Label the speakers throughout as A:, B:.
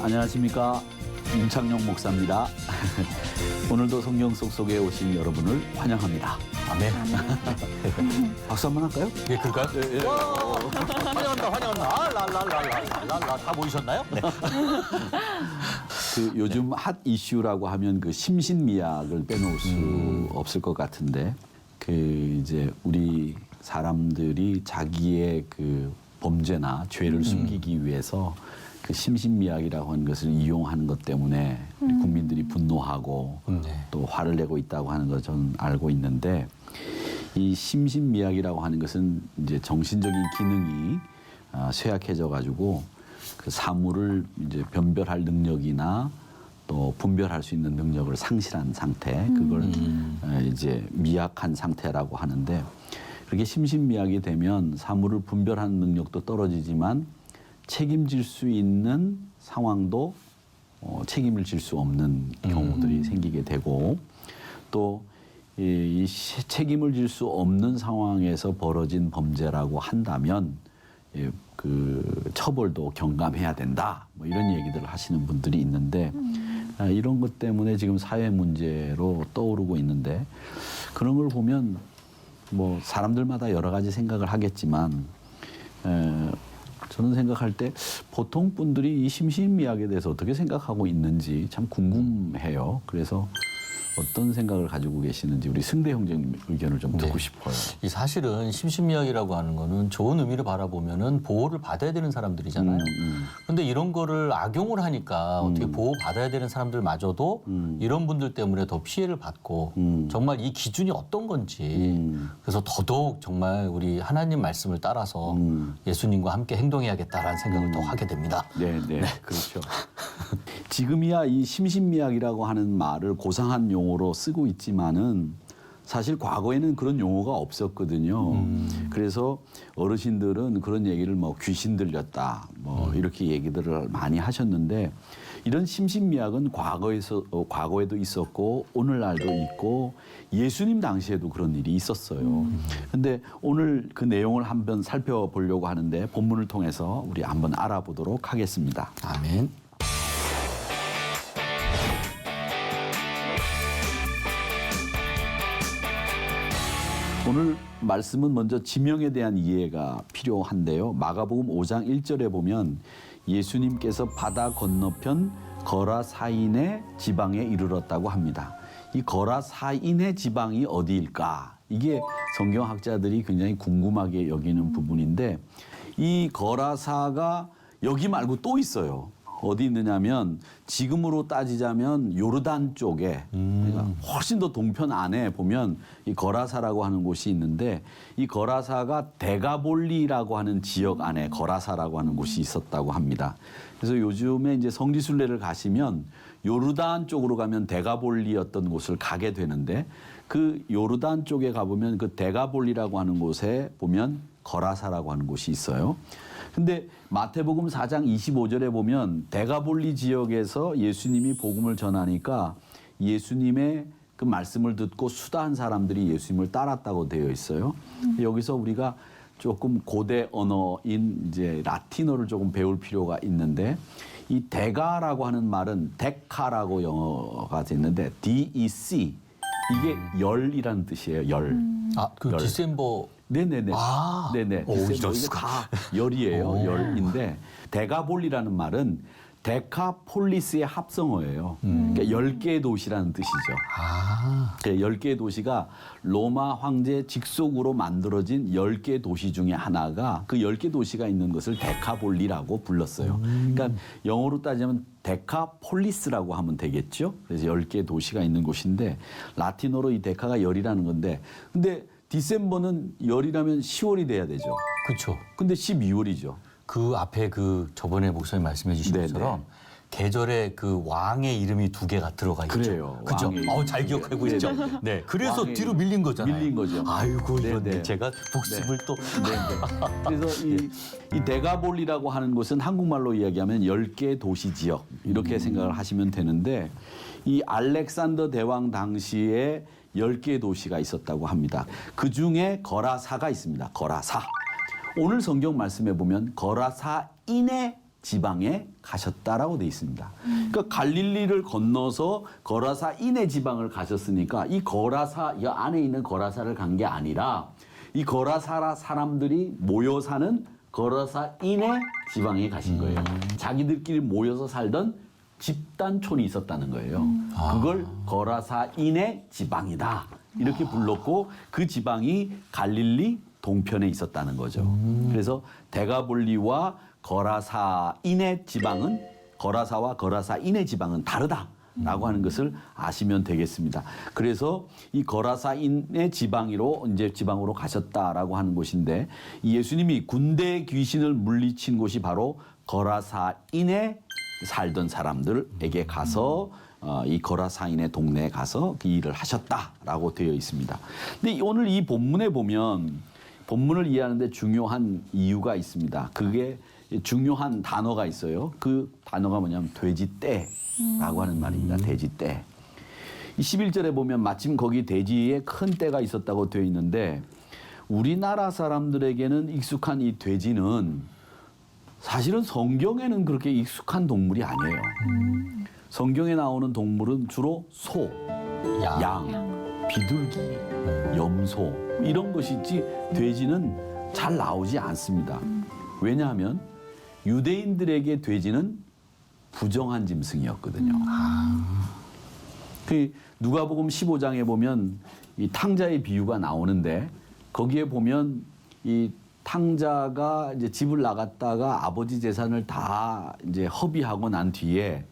A: 안녕하십니까. 임창용 목사입니다. 오늘도 성경 속에 오신 여러분을 환영합니다.
B: 아멘.
A: 박수 한번 할까요?
B: 예, 그럴까요? 환영한다. 랄랄랄랄랄랄라. 다 모이셨나요? 네.
A: 그 요즘 핫 이슈라고 하면 그 심신미약을 빼놓을 수 없을 것 같은데, 그 이제 우리 사람들이 자기의 그 범죄나 죄를 숨기기 위해서 그 심신미약이라고 하는 것을 이용하는 것 때문에 우리 국민들이 분노하고 또 화를 내고 있다고 하는 걸 저는 알고 있는데, 이 심신미약이라고 하는 것은 이제 정신적인 기능이 쇠약해져 가지고 그 사물을 이제 변별할 능력이나 또 분별할 수 있는 능력을 상실한 상태, 그걸 이제 미약한 상태라고 하는데, 그렇게 심신미약이 되면 사물을 분별하는 능력도 떨어지지만 책임질 수 있는 상황도 책임을 질 수 없는 경우들이 생기게 되고, 또 이 책임을 질 수 없는 상황에서 벌어진 범죄라고 한다면 그 처벌도 경감해야 된다, 뭐 이런 얘기들을 하시는 분들이 있는데, 이런 것 때문에 지금 사회 문제로 떠오르고 있는데, 그런 걸 보면 뭐 사람들마다 여러 가지 생각을 하겠지만, 저는 생각할 때 보통 분들이 이 심신미약에 대해서 어떻게 생각하고 있는지 참 궁금해요. 그래서 어떤 생각을 가지고 계시는지 우리 승대 형제님 의견을 좀 듣고 싶어요.
B: 이 사실은 심신미약이라고 하는 거는 좋은 의미를 바라보면은 보호를 받아야 되는 사람들이잖아요. 근데 이런 거를 악용을 하니까 어떻게 보호받아야 되는 사람들마저도 이런 분들 때문에 더 피해를 받고, 정말 이 기준이 어떤 건지, 그래서 더더욱 정말 우리 하나님 말씀을 따라서 예수님과 함께 행동해야겠다라는 생각을 더 하게 됩니다.
A: 네, 그렇죠. 지금이야 이 심신미약이라고 하는 말을 고상한 용어로 쓰고 있지만은 사실 과거에는 그런 용어가 없었거든요. 그래서 어르신들은 그런 얘기를 뭐 귀신 들렸다, 뭐 이렇게 얘기들을 많이 하셨는데, 이런 심신미약은 과거에도 있었고 오늘날도 있고 예수님 당시에도 그런 일이 있었어요. 근데 오늘 그 내용을 한번 살펴보려고 하는데, 본문을 통해서 우리 한번 알아보도록 하겠습니다.
B: 아멘.
A: 오늘 말씀은 먼저 지명에 대한 이해가 필요한데요. 마가복음 5장 1절에 보면 예수님께서 바다 건너편 거라사인의 지방에 이르렀다고 합니다. 이 거라사인의 지방이 어디일까? 이게 성경학자들이 굉장히 궁금하게 여기는 부분인데, 이 거라사가 여기 말고 또 있어요. 어디 있느냐면 지금으로 따지자면 요르단 쪽에, 그러니까 훨씬 더 동편 안에 보면 이 거라사라고 하는 곳이 있는데, 이 거라사가 데가볼리라고 하는 지역 안에 거라사라고 하는 곳이 있었다고 합니다. 그래서 요즘에 이제 성지순례를 가시면 요르단 쪽으로 가면 데가볼리였던 곳을 가게 되는데, 그 요르단 쪽에 가보면 그 데가볼리라고 하는 곳에 보면 거라사라고 하는 곳이 있어요. 근데 마태복음 4장 25절에 보면 데가볼리 지역에서 예수님이 복음을 전하니까 예수님의 그 말씀을 듣고 수다한 사람들이 예수님을 따랐다고 되어 있어요. 여기서 우리가 조금 고대 언어인 이제 라틴어를 조금 배울 필요가 있는데, 이 데가라고 하는 말은 데카라고 영어가 됐는데 DEC, 이게 열이라는 뜻이에요. 열.
B: 그 디셈버.
A: 네네네. 네네.
B: 이럴
A: 이게
B: 수가.
A: 다 열이에요. 열인데, 데가볼리라는 말은 데카폴리스의 합성어예요. 그러니까 10개의 도시라는 뜻이죠. 10개의 도시가 로마 황제 직속으로 만들어진 10개 도시 중에 하나가, 그 10개 도시가 있는 것을 데카볼리라고 불렀어요. 그러니까 영어로 따지면 데카폴리스라고 하면 되겠죠. 그래서 10개 도시가 있는 곳인데, 라틴어로 이 데카가 열이라는 건데, 근데 디셈버는 열이라면 10월이 돼야 되죠.
B: 그렇죠.
A: 근데 12월이죠.
B: 그 앞에 그 저번에 목사님 말씀해 주신
A: 네네.
B: 것처럼 계절에 그 왕의 이름이 2개가 들어가 있죠.
A: 그래요.
B: 그죠?
A: 왕의
B: 잘 기억하고
A: 네네.
B: 있죠. 네. 그래서
A: 왕의
B: 뒤로 밀린 거잖아요.
A: 밀린 거죠.
B: 아이고, 이건
A: 네네.
B: 제가 복습을 또.
A: 그래서 이 데가볼리라고 하는 곳은 한국말로 이야기하면 10개 도시 지역, 이렇게 생각을 하시면 되는데, 이 알렉산더 대왕 당시에 10개의 도시가 있었다고 합니다. 그중에 거라사가 있습니다. 거라사. 오늘 성경 말씀에 보면 거라사인의 지방에 가셨다라고 돼 있습니다. 그러니까 갈릴리를 건너서 거라사인의 지방을 가셨으니까 이 거라사 이 안에 있는 거라사를 간 게 아니라 이 거라사 사람들이 모여 사는 거라사인의 지방에 가신 거예요. 자기들끼리 모여서 살던 집단촌이 있었다는 거예요. 그걸 거라사인의 지방이다 이렇게 불렀고 그 지방이 갈릴리 동편에 있었다는 거죠. 그래서 데가볼리와 거라사인의 지방은 거라사와 거라사인의 지방은 다르다라고 하는 것을 아시면 되겠습니다. 그래서 이 거라사인의 지방으로 가셨다라고 하는 곳인데 이 예수님이 군대 귀신을 물리친 곳이 바로 거라사인에 살던 사람들에게 가서 이 거라사인의 동네에 가서 그 일을 하셨다라고 되어 있습니다. 근데 오늘 이 본문에 보면 본문을 이해하는데 중요한 이유가 있습니다. 그게 중요한 단어가 있어요. 그 단어가 뭐냐면 돼지떼라고 하는 말입니다. 돼지떼. 11절에 보면 마침 거기 돼지에 큰 떼가 있었다고 되어 있는데 우리나라 사람들에게는 익숙한 이 돼지는 사실은 성경에는 그렇게 익숙한 동물이 아니에요. 성경에 나오는 동물은 주로 소, 양, 비둘기, 염소 이런 것이지 돼지는 잘 나오지 않습니다. 왜냐하면 유대인들에게 돼지는 부정한 짐승이었거든요. 그 누가복음 15장에 보면 이 탕자의 비유가 나오는데 거기에 보면 이 탕자가 이제 집을 나갔다가 아버지 재산을 다 이제 허비하고 난 뒤에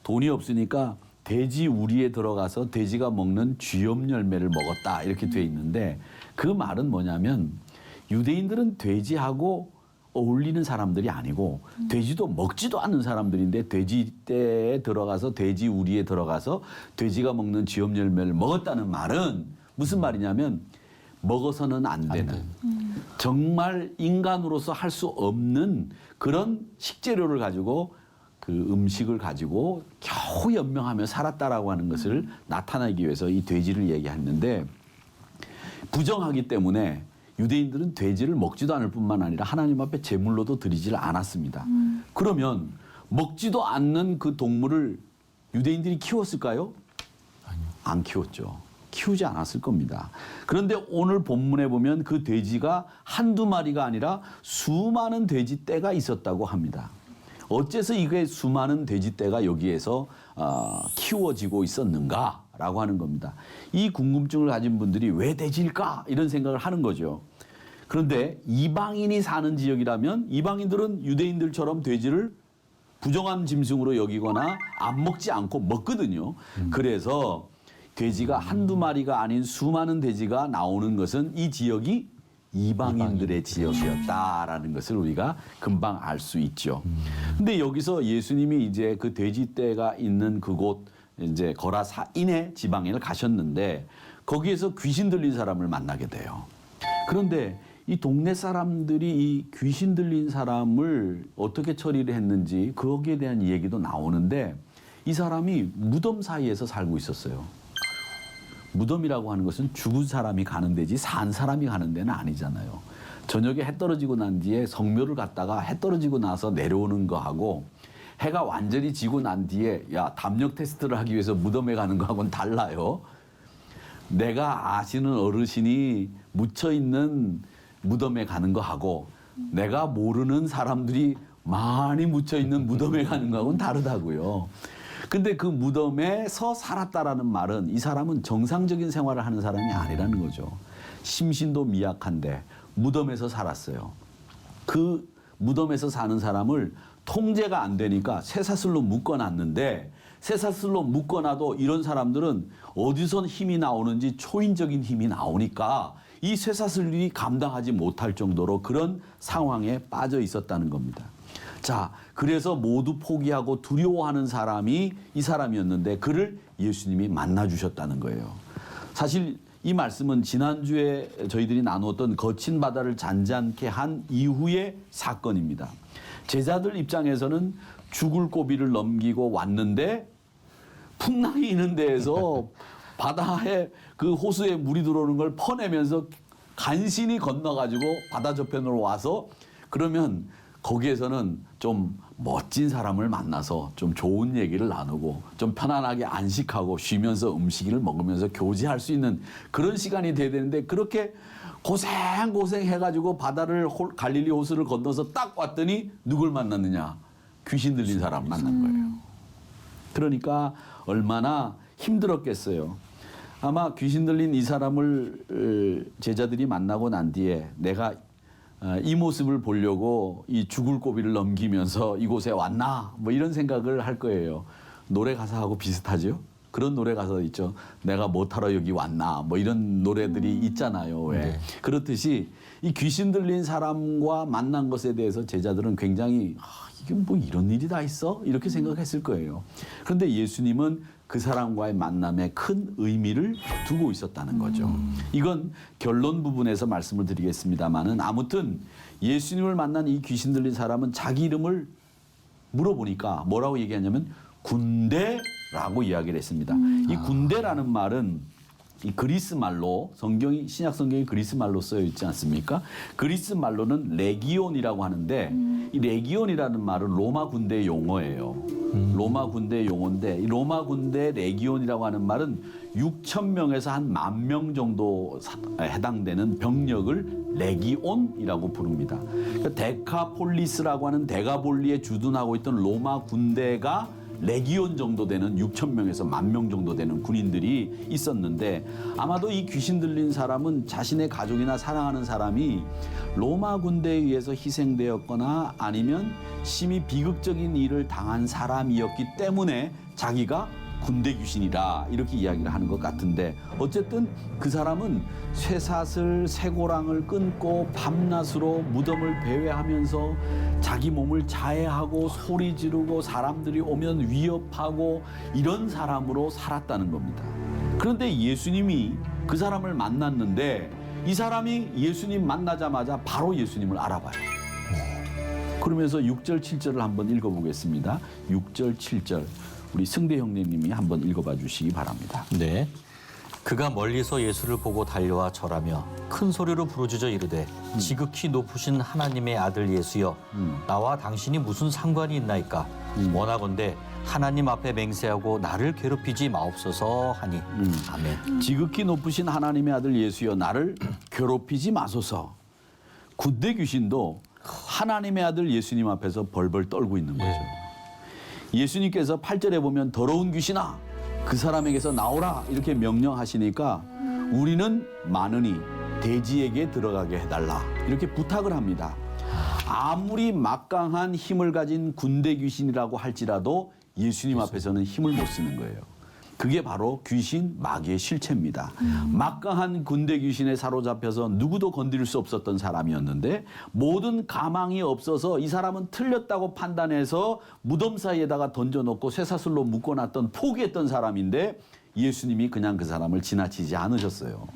A: 돈이 없으니까 돼지 우리에 들어가서 돼지가 먹는 쥐염 열매를 먹었다 이렇게 돼 있는데 그 말은 뭐냐면 유대인들은 돼지하고 어울리는 사람들이 아니고 돼지도 먹지도 않는 사람들인데 돼지떼에 들어가서 돼지 우리에 들어가서 돼지가 먹는 쥐염 열매를 먹었다는 말은 무슨 말이냐면 먹어서는 안 되는 정말 인간으로서 할 수 없는 그런 식재료를 가지고 그 음식을 가지고 겨우 연명하며 살았다라고 하는 것을 나타내기 위해서 이 돼지를 얘기했는데 부정하기 때문에 유대인들은 돼지를 먹지도 않을 뿐만 아니라 하나님 앞에 제물로도 드리지를 않았습니다. 그러면 먹지도 않는 그 동물을 유대인들이 키웠을까요?
B: 아니요.
A: 안 키웠죠. 키우지 않았을 겁니다. 그런데 오늘 본문에 보면 그 돼지가 한두 마리가 아니라 수많은 돼지떼가 있었다고 합니다. 어째서 이게 수많은 돼지떼가 여기에서 키워지고 있었는가라고 하는 겁니다. 이 궁금증을 가진 분들이 왜 돼지일까? 이런 생각을 하는 거죠. 그런데 이방인이 사는 지역이라면 이방인들은 유대인들처럼 돼지를 부정한 짐승으로 여기거나 안 먹지 않고 먹거든요. 그래서 돼지가 한두 마리가 아닌 수많은 돼지가 나오는 것은 이 지역이 이방인들의 지역이었다라는 것을 우리가 금방 알 수 있죠. 근데 여기서 예수님이 이제 그 돼지떼가 있는 그곳 이제 거라사인의 지방에 가셨는데 거기에서 귀신 들린 사람을 만나게 돼요. 그런데 이 동네 사람들이 이 귀신 들린 사람을 어떻게 처리를 했는지 거기에 대한 얘기도 나오는데 이 사람이 무덤 사이에서 살고 있었어요. 무덤이라고 하는 것은 죽은 사람이 가는 데지 산 사람이 가는 데는 아니잖아요. 저녁에 해 떨어지고 난 뒤에 성묘를 갔다가 해 떨어지고 나서 내려오는 거하고 해가 완전히 지고 난 뒤에 담력 테스트를 하기 위해서 무덤에 가는 거하고는 달라요. 내가 아시는 어르신이 묻혀있는 무덤에 가는 거하고 내가 모르는 사람들이 많이 묻혀있는 무덤에 가는 거하고는 다르다고요. 근데 그 무덤에서 살았다라는 말은 이 사람은 정상적인 생활을 하는 사람이 아니라는 거죠. 심신도 미약한데 무덤에서 살았어요. 그 무덤에서 사는 사람을 통제가 안 되니까 쇠사슬로 묶어놨는데 쇠사슬로 묶어놔도 이런 사람들은 어디서 힘이 나오는지 초인적인 힘이 나오니까 이 쇠사슬이 감당하지 못할 정도로 그런 상황에 빠져 있었다는 겁니다. 자, 그래서 모두 포기하고 두려워하는 사람이 이 사람이었는데 그를 예수님이 만나주셨다는 거예요. 사실 이 말씀은 지난주에 저희들이 나누었던 거친 바다를 잔잔케 한 이후의 사건입니다. 제자들 입장에서는 죽을 고비를 넘기고 왔는데 풍랑이 있는 데에서 바다에 그 호수에 물이 들어오는 걸 퍼내면서 간신히 건너가지고 바다 저편으로 와서 그러면 거기에서는 좀 멋진 사람을 만나서 좀 좋은 얘기를 나누고 좀 편안하게 안식하고 쉬면서 음식을 먹으면서 교제할 수 있는 그런 시간이 돼야 되는데 그렇게 고생 해가지고 바다를 갈릴리 호수를 건너서 딱 왔더니 누굴 만났느냐? 귀신 들린 사람 만난 거예요. 그러니까 얼마나 힘들었겠어요. 아마 귀신 들린 이 사람을 제자들이 만나고 난 뒤에 내가 이 모습을 보려고 이 죽을 고비를 넘기면서 이곳에 왔나? 뭐 이런 생각을 할 거예요. 노래 가사하고 비슷하죠? 그런 노래 가사 있죠. 내가 뭐하러 여기 왔나? 뭐 이런 노래들이 있잖아요. 왜?
B: 네.
A: 그렇듯이 이 귀신 들린 사람과 만난 것에 대해서 제자들은 굉장히 이게 뭐 이런 일이 다 있어? 이렇게 생각했을 거예요. 그런데 예수님은 그 사람과의 만남에 큰 의미를 두고 있었다는 거죠. 이건 결론 부분에서 말씀을 드리겠습니다만은 아무튼 예수님을 만난 이 귀신 들린 사람은 자기 이름을 물어보니까 뭐라고 얘기하냐면 군대라고 이야기를 했습니다. 이 군대라는 말은 이 그리스 말로 신약 성경이 그리스 말로 쓰여 있지 않습니까? 그리스 말로는 레기온이라고 하는데 이 레기온이라는 말은 로마 군대 용어예요. 로마 군대 용어인데 이 로마 군대 레기온이라고 하는 말은 6,000명에서 한 10,000명 정도 해당되는 병력을 레기온이라고 부릅니다. 그러니까 데카폴리스라고 하는 데가볼리에 주둔하고 있던 로마 군대가 레기온 정도 되는 6,000명에서 10,000명 정도 되는 군인들이 있었는데 아마도 이 귀신 들린 사람은 자신의 가족이나 사랑하는 사람이 로마 군대에 의해서 희생되었거나 아니면 심히 비극적인 일을 당한 사람이었기 때문에 자기가 군대 귀신이라 이렇게 이야기를 하는 것 같은데 어쨌든 그 사람은 쇠사슬, 쇠고랑을 끊고 밤낮으로 무덤을 배회하면서 자기 몸을 자해하고 소리 지르고 사람들이 오면 위협하고 이런 사람으로 살았다는 겁니다. 그런데 예수님이 그 사람을 만났는데 이 사람이 예수님 만나자마자 바로 예수님을 알아봐요. 그러면서 6절, 7절을 한번 읽어보겠습니다. 6절, 7절. 우리 승대 형님이 한번 읽어봐 주시기 바랍니다.
B: 네. 그가 멀리서 예수를 보고 달려와 절하며 큰 소리로 부르짖어 이르되 지극히 높으신 하나님의 아들 예수여 나와 당신이 무슨 상관이 있나이까 원하건대 하나님 앞에 맹세하고 나를 괴롭히지 마옵소서 하니 아멘.
A: 지극히 높으신 하나님의 아들 예수여 나를 괴롭히지 마소서. 군대 귀신도 하나님의 아들 예수님 앞에서 벌벌 떨고 있는 거죠. 예수님께서 8절에 보면 더러운 귀신아 그 사람에게서 나오라 이렇게 명령하시니까 우리는 많으니 대지에게 들어가게 해달라 이렇게 부탁을 합니다. 아무리 막강한 힘을 가진 군대 귀신이라고 할지라도 예수님 앞에서는 힘을 못 쓰는 거예요. 그게 바로 귀신 마귀의 실체입니다. 막강한 군대 귀신에 사로잡혀서 누구도 건드릴 수 없었던 사람이었는데 모든 가망이 없어서 이 사람은 틀렸다고 판단해서 무덤 사이에다가 던져놓고 쇠사슬로 묶어놨던 포기했던 사람인데 예수님이 그냥 그 사람을 지나치지 않으셨어요.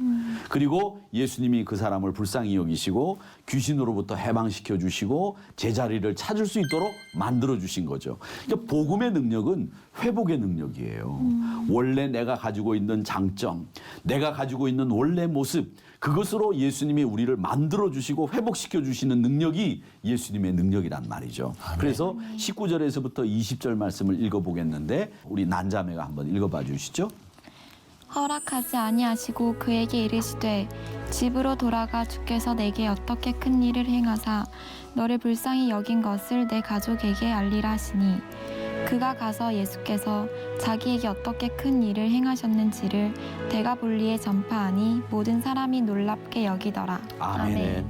A: 그리고 예수님이 그 사람을 불쌍히 여기시고 귀신으로부터 해방시켜 주시고 제자리를 찾을 수 있도록 만들어 주신 거죠. 그러니까 복음의 능력은 회복의 능력이에요. 원래 내가 가지고 있는 장점, 내가 가지고 있는 원래 모습, 그것으로 예수님이 우리를 만들어 주시고 회복시켜 주시는 능력이 예수님의 능력이란 말이죠. 그래서 19절에서부터 20절 말씀을 읽어보겠는데 우리 난자매가 한번 읽어봐 주시죠.
C: 허락하지 아니하시고 그에게 이르시되 집으로 돌아가 주께서 내게 어떻게 큰 일을 행하사 너를 불쌍히 여긴 것을 내 가족에게 알리라 하시니 그가 가서 예수께서 자기에게 어떻게 큰 일을 행하셨는지를 데가볼리에 전파하니 모든 사람이 놀랍게 여기더라.
A: 아멘.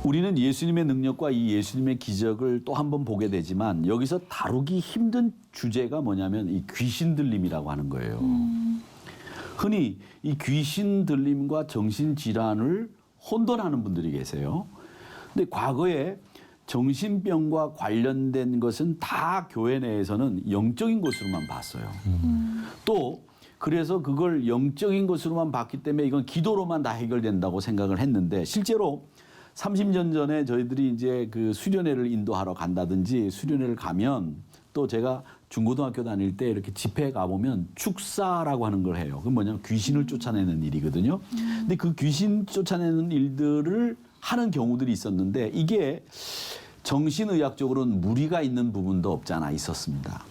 A: 우리는 예수님의 능력과 이 예수님의 기적을 또 한 번 보게 되지만 여기서 다루기 힘든 주제가 뭐냐면 이 귀신 들림이라고 하는 거예요. 흔히 이 귀신 들림과 정신질환을 혼돈하는 분들이 계세요. 근데 과거에 정신병과 관련된 것은 다 교회 내에서는 영적인 것으로만 봤어요. 또 그래서 그걸 영적인 것으로만 봤기 때문에 이건 기도로만 다 해결된다고 생각을 했는데 실제로 30년 전에 저희들이 이제 그 수련회를 인도하러 간다든지 수련회를 가면 또 제가 중고등학교 다닐 때 이렇게 집회에 가보면 축사라고 하는 걸 해요. 그건 뭐냐면 귀신을 쫓아내는 일이거든요. 근데 그 귀신 쫓아내는 일들을 하는 경우들이 있었는데 이게 정신의학적으로는 무리가 있는 부분도 없지 않아 있었습니다.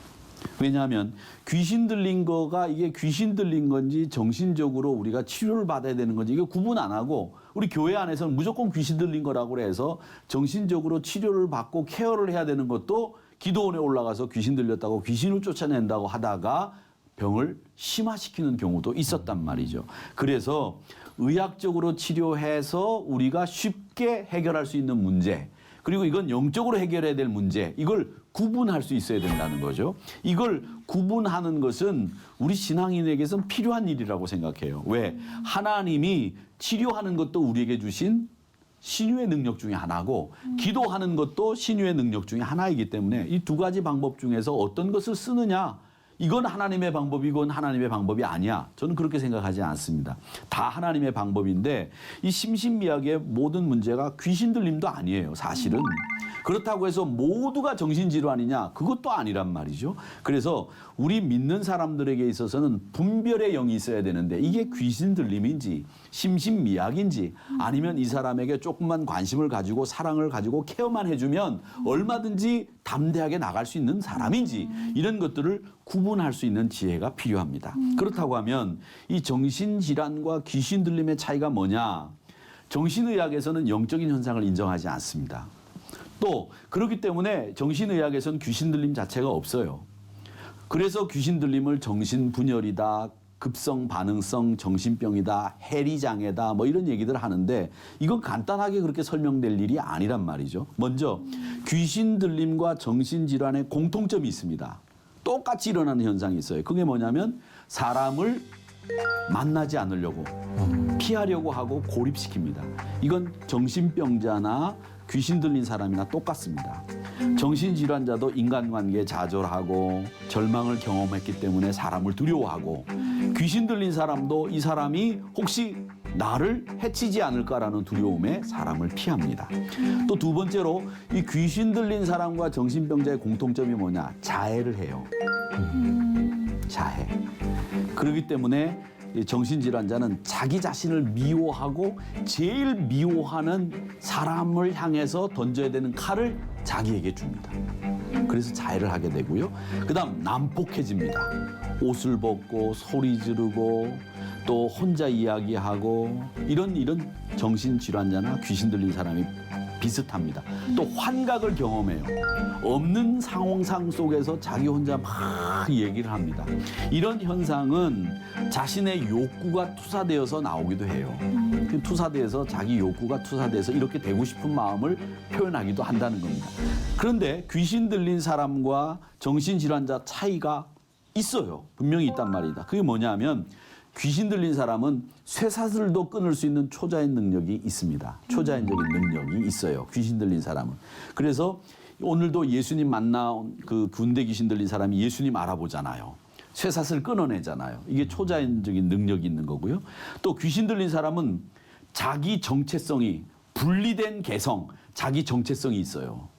A: 왜냐하면 귀신 들린 거가 이게 귀신 들린 건지 정신적으로 우리가 치료를 받아야 되는 건지 이게 구분 안 하고 우리 교회 안에서는 무조건 귀신 들린 거라고 해서 정신적으로 치료를 받고 케어를 해야 되는 것도 기도원에 올라가서 귀신 들렸다고 귀신을 쫓아낸다고 하다가 병을 심화시키는 경우도 있었단 말이죠. 그래서 의학적으로 치료해서 우리가 쉽게 해결할 수 있는 문제, 그리고 이건 영적으로 해결해야 될 문제, 이걸 구분할 수 있어야 된다는 거죠. 이걸 구분하는 것은 우리 신앙인에게서는 필요한 일이라고 생각해요. 왜? 하나님이 치료하는 것도 우리에게 주신 신유의 능력 중에 하나고 기도하는 것도 신유의 능력 중에 하나이기 때문에 이 두 가지 방법 중에서 어떤 것을 쓰느냐, 이건 하나님의 방법이건 하나님의 방법이 아니야. 저는 그렇게 생각하지 않습니다. 다 하나님의 방법인데 이 심신미약의 모든 문제가 귀신 들림도 아니에요. 사실은. 그렇다고 해서 모두가 정신질환이냐? 그것도 아니란 말이죠. 그래서 우리 믿는 사람들에게 있어서는 분별의 영이 있어야 되는데 이게 귀신 들림인지 심신미약인지 아니면 이 사람에게 조금만 관심을 가지고 사랑을 가지고 케어만 해주면 얼마든지 담대하게 나갈 수 있는 사람인지 이런 것들을 구분할 수 있는 지혜가 필요합니다. 그렇다고 하면 이 정신질환과 귀신 들림의 차이가 뭐냐? 정신의학에서는 영적인 현상을 인정하지 않습니다. 또 그렇기 때문에 정신의학에서는 귀신 들림 자체가 없어요. 그래서 귀신 들림을 정신분열이다, 급성 반응성 정신병이다, 해리장애다 뭐 이런 얘기들 하는데 이건 간단하게 그렇게 설명될 일이 아니란 말이죠. 먼저 귀신 들림과 정신질환의 공통점이 있습니다. 똑같이 일어나는 현상이 있어요. 그게 뭐냐면 사람을 만나지 않으려고 피하려고 하고 고립시킵니다. 이건 정신병자나 귀신 들린 사람이나 똑같습니다. 정신질환자도 인간관계에 좌절하고 절망을 경험했기 때문에 사람을 두려워하고 귀신 들린 사람도 이 사람이 혹시 나를 해치지 않을까라는 두려움에 사람을 피합니다. 또 두 번째로 이 귀신 들린 사람과 정신병자의 공통점이 뭐냐? 자해를 해요. 자해. 그렇기 때문에 정신질환자는 자기 자신을 미워하고 제일 미워하는 사람을 향해서 던져야 되는 칼을 자기에게 줍니다. 그래서 자해를 하게 되고요. 그다음 난폭해집니다. 옷을 벗고 소리 지르고 또 혼자 이야기하고 이런 정신질환자나 귀신 들린 사람이 비슷합니다. 또 환각을 경험해요. 없는 상황상 속에서 자기 혼자 막 얘기를 합니다. 이런 현상은 자신의 욕구가 투사되어서 나오기도 해요. 투사돼서 자기 욕구가 투사돼서 이렇게 되고 싶은 마음을 표현하기도 한다는 겁니다. 그런데 귀신 들린 사람과 정신질환자 차이가 있어요. 분명히 있단 말이다. 그게 뭐냐면 귀신 들린 사람은 쇠사슬도 끊을 수 있는 초자연 능력이 있습니다. 초자연적인 능력이 있어요. 귀신 들린 사람은. 그래서 오늘도 예수님 만나온 그 군대 귀신 들린 사람이 예수님 알아보잖아요. 쇠사슬 끊어내잖아요. 이게 초자연적인 능력이 있는 거고요. 또 귀신 들린 사람은 자기 정체성이 분리된 개성, 자기 정체성이 있어요.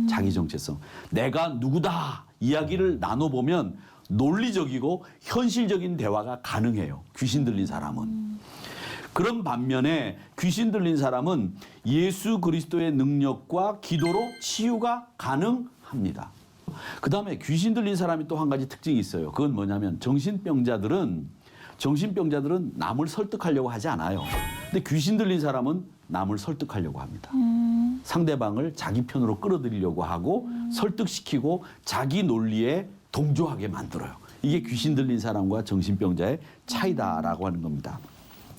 A: 자기 정체성. 내가 누구다 이야기를 나눠보면 논리적이고 현실적인 대화가 가능해요. 귀신 들린 사람은. 그런 반면에 귀신 들린 사람은 예수 그리스도의 능력과 기도로 치유가 가능합니다. 그 다음에 귀신 들린 사람이 또 한 가지 특징이 있어요. 그건 뭐냐면 정신병자들은 남을 설득하려고 하지 않아요. 근데 귀신 들린 사람은 남을 설득하려고 합니다. 상대방을 자기 편으로 끌어들이려고 하고 설득시키고 자기 논리에 동조하게 만들어요. 이게 귀신 들린 사람과 정신병자의 차이다라고 하는 겁니다.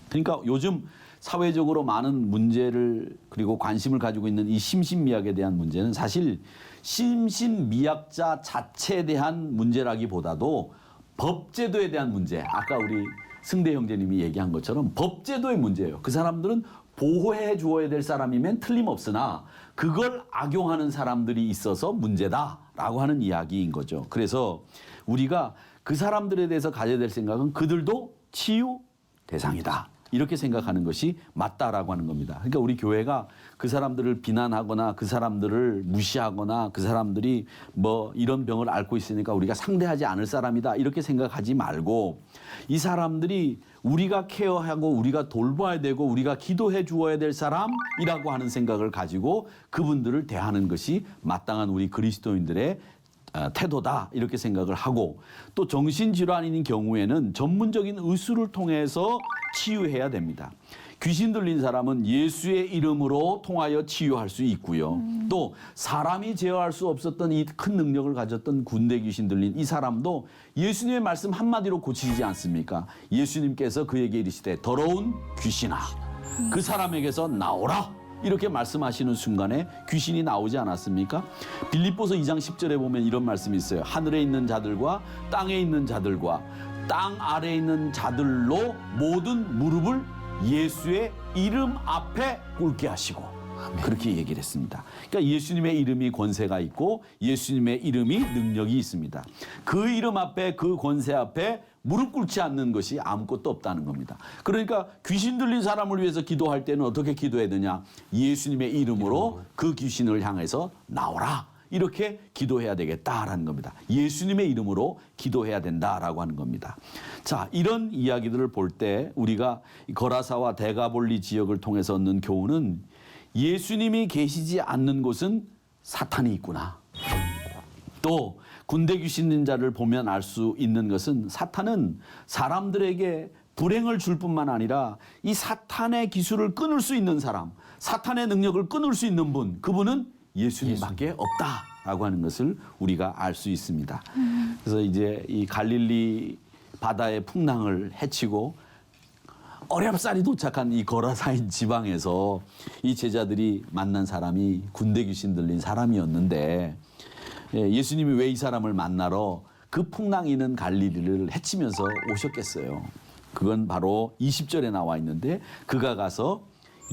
A: 그러니까 요즘 사회적으로 많은 문제를 그리고 관심을 가지고 있는 이 심신미약에 대한 문제는 사실 심신미약자 자체에 대한 문제라기보다도 법제도에 대한 문제. 아까 우리 승대 형제님이 얘기한 것처럼 법제도의 문제예요. 그 사람들은 보호해 주어야 될 사람이면 틀림없으나 그걸 악용하는 사람들이 있어서 문제다라고 하는 이야기인 거죠. 그래서 우리가 그 사람들에 대해서 가져야 될 생각은 그들도 치유 대상이다. 이렇게 생각하는 것이 맞다라고 하는 겁니다. 그러니까 우리 교회가 그 사람들을 비난하거나 그 사람들을 무시하거나 그 사람들이 뭐 이런 병을 앓고 있으니까 우리가 상대하지 않을 사람이다 이렇게 생각하지 말고 이 사람들이 우리가 케어하고 우리가 돌봐야 되고 우리가 기도해 주어야 될 사람이라고 하는 생각을 가지고 그분들을 대하는 것이 마땅한 우리 그리스도인들의 태도다 이렇게 생각을 하고 또 정신질환인 경우에는 전문적인 의술을 통해서 치유해야 됩니다. 귀신 들린 사람은 예수의 이름으로 통하여 치유할 수 있고요. 또 사람이 제어할 수 없었던 이 큰 능력을 가졌던 군대 귀신 들린 이 사람도 예수님의 말씀 한마디로 고치지 않습니까? 예수님께서 그에게 이르시되 더러운 귀신아 그 사람에게서 나오라. 이렇게 말씀하시는 순간에 귀신이 나오지 않았습니까? 빌립보서 2장 10절에 보면 이런 말씀이 있어요. 하늘에 있는 자들과 땅에 있는 자들과 땅 아래에 있는 자들로 모든 무릎을 예수의 이름 앞에 꿇게 하시고 그렇게 얘기를 했습니다. 그러니까 예수님의 이름이 권세가 있고 예수님의 이름이 능력이 있습니다. 그 이름 앞에 그 권세 앞에 무릎 꿇지 않는 것이 아무것도 없다는 겁니다. 그러니까 귀신 들린 사람을 위해서 기도할 때는 어떻게 기도해야 되냐? 예수님의 이름으로 그 귀신을 향해서 나오라. 이렇게 기도해야 되겠다라는 겁니다. 예수님의 이름으로 기도해야 된다라고 하는 겁니다. 자, 이런 이야기들을 볼 때 우리가 거라사와 데가볼리 지역을 통해서 얻는 교훈은 예수님이 계시지 않는 곳은 사탄이 있구나. 또 군대 귀신인 자를 보면 알 수 있는 것은 사탄은 사람들에게 불행을 줄 뿐만 아니라 이 사탄의 기술을 끊을 수 있는 사람, 사탄의 능력을 끊을 수 있는 분, 그분은 예수님밖에 없다라고 하는 것을 우리가 알 수 있습니다. 그래서 이제 이 갈릴리 바다의 풍랑을 헤치고 어렵사리 도착한 이 거라사인 지방에서 이 제자들이 만난 사람이 군대 귀신 들린 사람이었는데 예수님이 왜 이 사람을 만나러 그 풍랑 이는 갈릴리를 헤치면서 오셨겠어요. 그건 바로 20절에 나와 있는데 그가 가서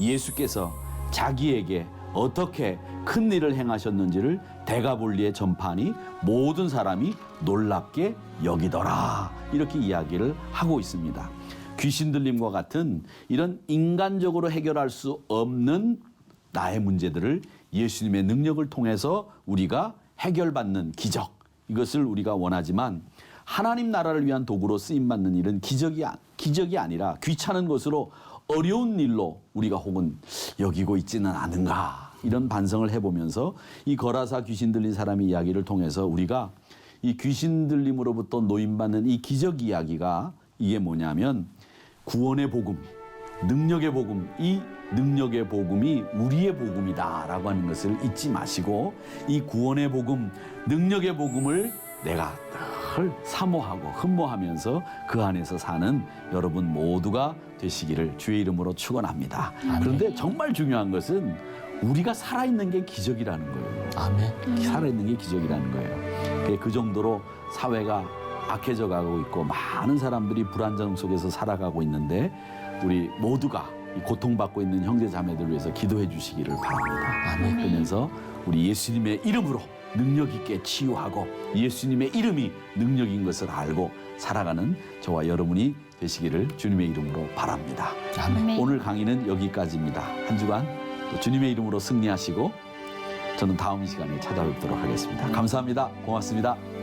A: 예수께서 자기에게 어떻게 큰 일을 행하셨는지를 데가볼리에 전파하니 모든 사람이 놀랍게 여기더라. 이렇게 이야기를 하고 있습니다. 귀신 들림과 같은 이런 인간적으로 해결할 수 없는 나의 문제들을 예수님의 능력을 통해서 우리가 해결받는 기적, 이것을 우리가 원하지만 하나님 나라를 위한 도구로 쓰임받는 일은 기적이 아니라 귀찮은 것으로 어려운 일로 우리가 혹은 여기고 있지는 않은가, 이런 반성을 해보면서 이 거라사 귀신 들린 사람의 이야기를 통해서 우리가 이 귀신 들림으로부터 노임받는 이 기적 이야기가 이게 뭐냐면 구원의 복음, 능력의 복음, 이 능력의 복음이 우리의 복음이다라고 하는 것을 잊지 마시고 이 구원의 복음, 능력의 복음을 내가 늘 사모하고 흠모하면서 그 안에서 사는 여러분 모두가 되시기를 주의 이름으로 축원합니다. 그런데 정말 중요한 것은 우리가 살아있는 게 기적이라는 거예요.
B: 아멘.
A: 살아있는 게 기적이라는 거예요. 그 정도로 사회가 악해져 가고 있고 많은 사람들이 불안정 속에서 살아가고 있는데 우리 모두가 이 고통받고 있는 형제 자매들을 위해서 기도해 주시기를 바랍니다.
B: 아멘.
A: 그러면서 우리 예수님의 이름으로 능력 있게 치유하고 예수님의 이름이 능력인 것을 알고 살아가는 저와 여러분이 되시기를 주님의 이름으로 바랍니다.
B: 아멘.
A: 오늘 강의는 여기까지입니다. 한 주간 또 주님의 이름으로 승리하시고 저는 다음 시간에 찾아뵙도록 하겠습니다. 감사합니다. 고맙습니다.